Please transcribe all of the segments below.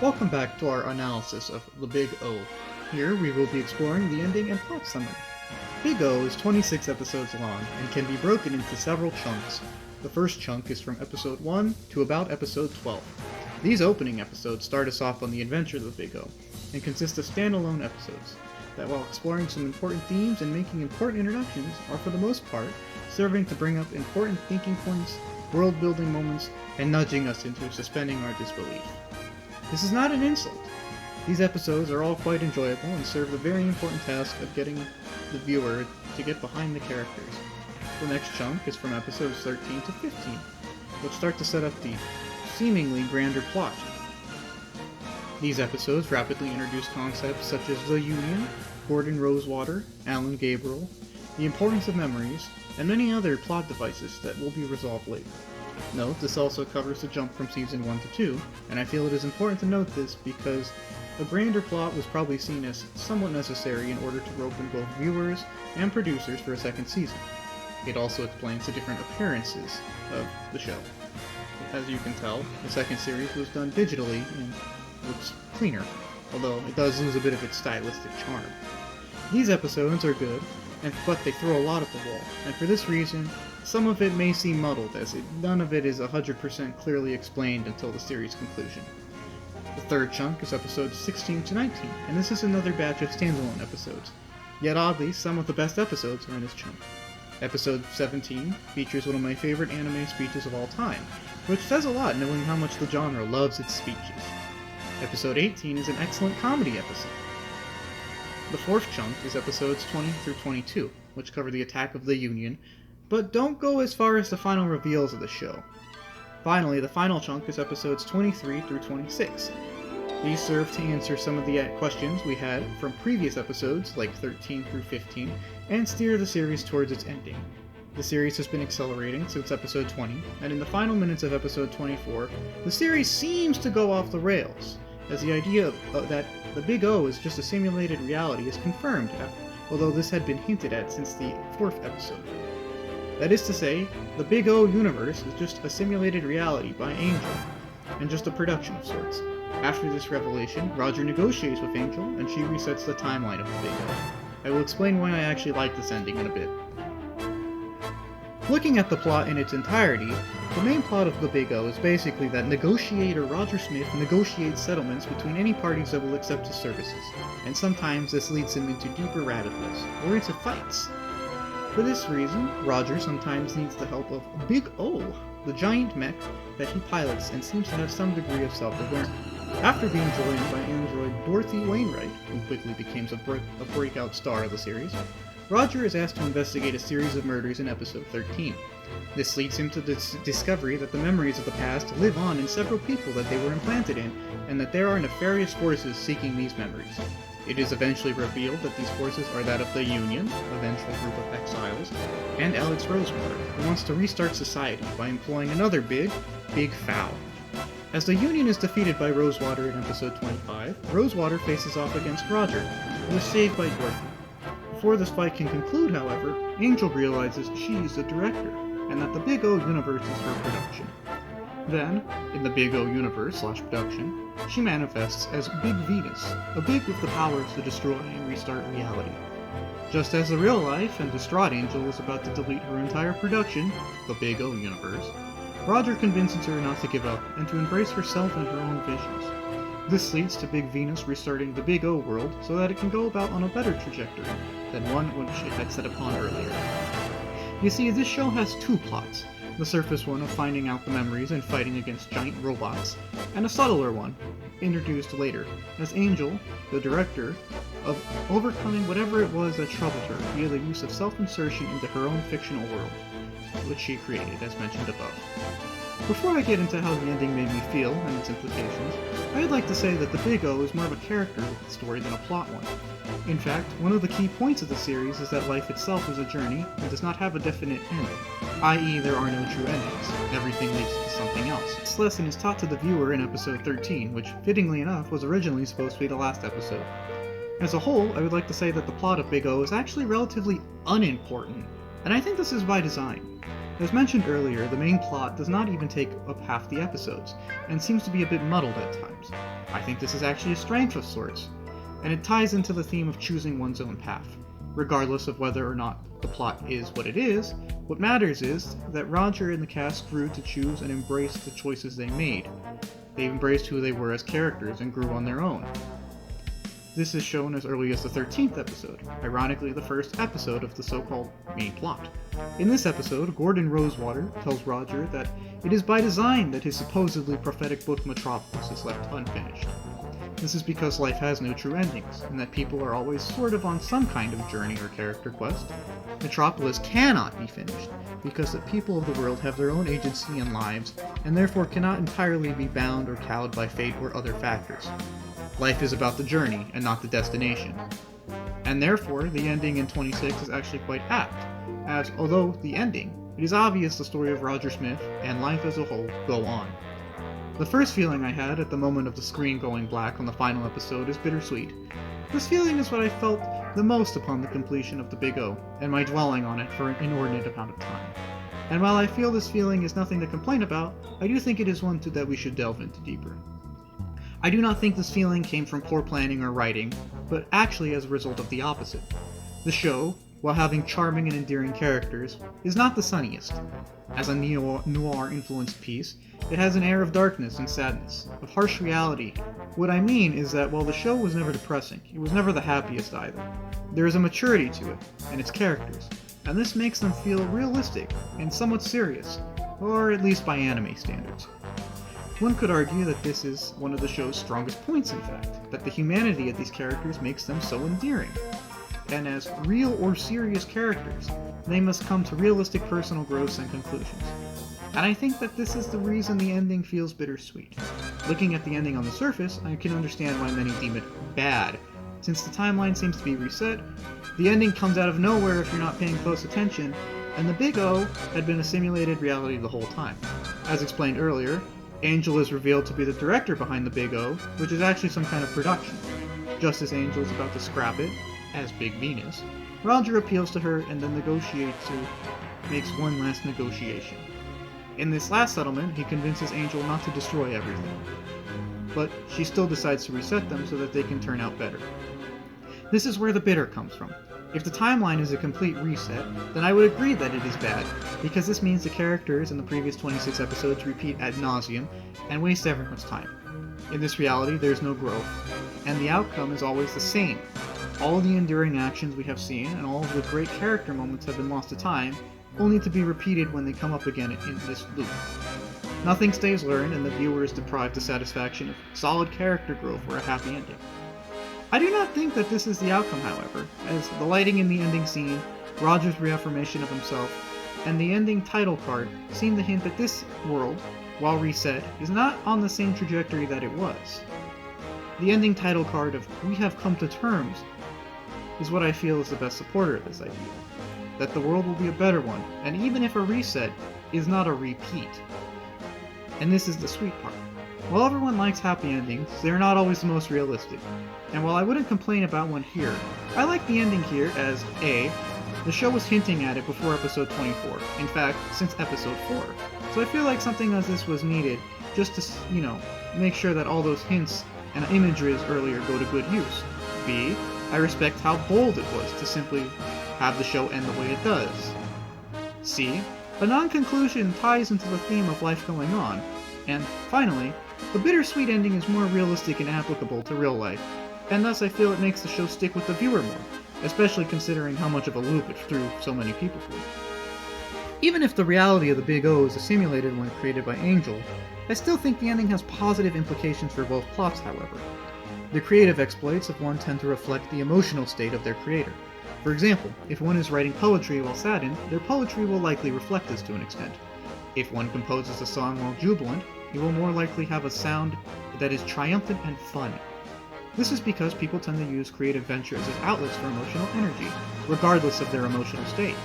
Welcome back to our analysis of The Big O. Here we will be exploring the ending and plot summary. Big O is 26 episodes long and can be broken into several chunks. The first chunk is from episode 1 to about episode 12. These opening episodes start us off on the adventure of the Big O and consist of standalone episodes that, while exploring some important themes and making important introductions, are for the most part serving to bring up important thinking points, world-building moments, and nudging us into suspending our disbelief. This is not an insult. These episodes are all quite enjoyable and serve the very important task of getting the viewer to get behind the characters. The next chunk is from episodes 13 to 15, which start to set up the seemingly grander plot. These episodes rapidly introduce concepts such as the Union, Gordon Rosewater, Alan Gabriel, the importance of memories, and many other plot devices that will be resolved later. Note, this also covers the jump from Season 1 to 2, and I feel it is important to note this because a grander plot was probably seen as somewhat necessary in order to rope in both viewers and producers for a second season. It also explains the different appearances of the show. As you can tell, the second series was done digitally and looks cleaner, although it does lose a bit of its stylistic charm. These episodes are good, but they throw a lot at the wall, and for this reason, some of it may seem muddled, as none of it is 100% clearly explained until the series' conclusion. The third chunk is episodes 16 to 19, and this is another batch of standalone episodes. Yet oddly, some of the best episodes are in this chunk. Episode 17 features one of my favorite anime speeches of all time, which says a lot knowing how much the genre loves its speeches. Episode 18 is an excellent comedy episode. The fourth chunk is episodes 20 through 22, which cover the attack of the Union, but don't go as far as the final reveals of the show. Finally, the final chunk is episodes 23 through 26. These serve to answer some of the questions we had from previous episodes, like 13 through 15, and steer the series towards its ending. The series has been accelerating since episode 20, and in the final minutes of episode 24, the series seems to go off the rails, as the idea that the Big O is just a simulated reality is confirmed, although this had been hinted at since the fourth episode. That is to say, the Big O universe is just a simulated reality by Angel, and just a production of sorts. After this revelation, Roger negotiates with Angel, and she resets the timeline of the Big O. I will explain why I actually like this ending in a bit. Looking at the plot in its entirety, the main plot of the Big O is basically that negotiator Roger Smith negotiates settlements between any parties that will accept his services, and sometimes this leads him into deeper rabbit holes, or into fights. For this reason, Roger sometimes needs the help of Big O, the giant mech that he pilots and seems to have some degree of self-awareness. After being joined by android Dorothy Wainwright, who quickly becomes a breakout star of the series, Roger is asked to investigate a series of murders in episode 13. This leads him to the discovery that the memories of the past live on in several people that they were implanted in, and that there are nefarious forces seeking these memories. It is eventually revealed that these forces are that of the Union, a vengeful group of exiles, and Alex Rosewater, who wants to restart society by employing another big foul. As the Union is defeated by Rosewater in episode 25, Rosewater faces off against Roger, who is saved by Dorothy. Before this fight can conclude, however, Angel realizes she is the director, and that the Big O universe is her production. Then, in the Big O universe/production, she manifests as Big Venus, a big with the powers to destroy and restart reality. Just as the real-life and distraught Angel is about to delete her entire production, the Big O universe, Roger convinces her not to give up and to embrace herself and her own visions. This leads to Big Venus restarting the Big O world so that it can go about on a better trajectory than one which it had set upon earlier. You see, this show has two plots. The surface one of finding out the memories and fighting against giant robots, and a subtler one, introduced later, as Angel, the director, of overcoming whatever it was that troubled her via the use of self-insertion into her own fictional world, which she created, as mentioned above. Before I get into how the ending made me feel and its implications, I'd like to say that the Big O is more of a character story than a plot one. In fact, one of the key points of the series is that life itself is a journey and does not have a definite end, i.e. there are no true endings. Everything leads to something else. This lesson is taught to the viewer in episode 13, which, fittingly enough, was originally supposed to be the last episode. As a whole, I would like to say that the plot of Big O is actually relatively unimportant, And I think this is by design. As mentioned earlier, the main plot does not even take up half the episodes, and seems to be a bit muddled at times. I think this is actually a strength of sorts, and it ties into the theme of choosing one's own path. Regardless of whether or not the plot is what it is, what matters is that Roger and the cast grew to choose and embrace the choices they made. They embraced who they were as characters and grew on their own. This is shown as early as the 13th episode, ironically the first episode of the so-called main plot. In this episode, Gordon Rosewater tells Roger that it is by design that his supposedly prophetic book Metropolis is left unfinished. This is because life has no true endings, and that people are always sort of on some kind of journey or character quest. Metropolis cannot be finished, because the people of the world have their own agency and lives, and therefore cannot entirely be bound or cowed by fate or other factors. Life is about the journey, and not the destination. And therefore, the ending in 26 is actually quite apt, as although the ending, it is obvious the story of Roger Smith, and life as a whole, go on. The first feeling I had at the moment of the screen going black on the final episode is bittersweet. This feeling is what I felt the most upon the completion of the Big O, and my dwelling on it for an inordinate amount of time. And while I feel this feeling is nothing to complain about, I do think it is one that we should delve into deeper. I do not think this feeling came from poor planning or writing, but actually as a result of the opposite. The show, while having charming and endearing characters, is not the sunniest. As a neo-noir-influenced piece, it has an air of darkness and sadness, of harsh reality. What I mean is that while the show was never depressing, it was never the happiest either. There is a maturity to it, and its characters, and this makes them feel realistic and somewhat serious, or at least by anime standards. One could argue that this is one of the show's strongest points, in fact, that the humanity of these characters makes them so endearing. And as real or serious characters, they must come to realistic personal growths and conclusions. And I think that this is the reason the ending feels bittersweet. Looking at the ending on the surface, I can understand why many deem it bad. Since the timeline seems to be reset, the ending comes out of nowhere if you're not paying close attention, and the Big O had been a simulated reality the whole time. As explained earlier, Angel is revealed to be the director behind the Big O, which is actually some kind of production. Just as Angel is about to scrap it, as Big Venus, Roger appeals to her and then makes one last negotiation. In this last settlement, he convinces Angel not to destroy everything, but she still decides to reset them so that they can turn out better. This is where the bitter comes from. If the timeline is a complete reset, then I would agree that it is bad, because this means the characters in the previous 26 episodes repeat ad nauseum and waste everyone's time. In this reality, there is no growth, and the outcome is always the same. All the enduring actions we have seen and all of the great character moments have been lost to time, only to be repeated when they come up again in this loop. Nothing stays learned, and the viewer is deprived the satisfaction of solid character growth or a happy ending. I do not think that this is the outcome, however, as the lighting in the ending scene, Roger's reaffirmation of himself, and the ending title card seem to hint that this world, while reset, is not on the same trajectory that it was. The ending title card of "We have come to terms" is what I feel is the best supporter of this idea. That the world will be a better one, and even if a reset is not a repeat. And this is the sweet part. While everyone likes happy endings, they are not always the most realistic. And while I wouldn't complain about one here, I like the ending here as A, the show was hinting at it before episode 24, in fact, since episode 4. So I feel like something as this was needed just to, make sure that all those hints and imageries earlier go to good use. B, I respect how bold it was to simply have the show end the way it does. C, a non-conclusion ties into the theme of life going on. And finally, the bittersweet ending is more realistic and applicable to real life, and thus I feel it makes the show stick with the viewer more, especially considering how much of a loop it threw so many people through. Even if the reality of the Big O is a simulated one created by Angel, I still think the ending has positive implications for both plots, however. The creative exploits of one tend to reflect the emotional state of their creator. For example, if one is writing poetry while saddened, their poetry will likely reflect this to an extent. If one composes a song while jubilant, it will more likely have a sound that is triumphant and fun. This is because people tend to use creative ventures as outlets for emotional energy, regardless of their emotional state.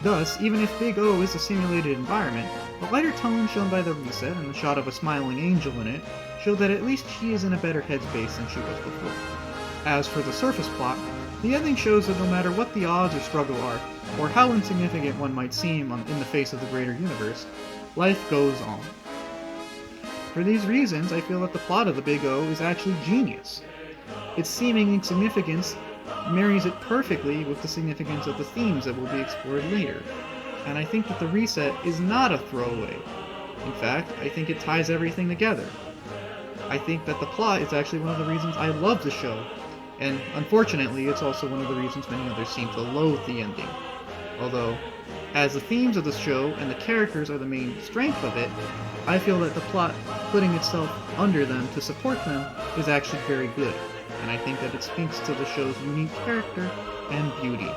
Thus, even if Big O is a simulated environment, the lighter tone shown by the reset and the shot of a smiling angel in it show that at least she is in a better headspace than she was before. As for the surface plot, The ending shows that no matter what the odds or struggle are, or how insignificant one might seem in the face of the greater universe, life goes on. For these reasons, I feel that the plot of The Big O is actually genius. Its seeming insignificance marries it perfectly with the significance of the themes that will be explored later, and I think that the reset is not a throwaway. In fact, I think it ties everything together. I think that the plot is actually one of the reasons I love the show, and unfortunately it's also one of the reasons many others seem to loathe the ending. Although, as the themes of the show and the characters are the main strength of it, I feel that the plot putting itself under them to support them is actually very good, and I think that it speaks to the show's unique character and beauty.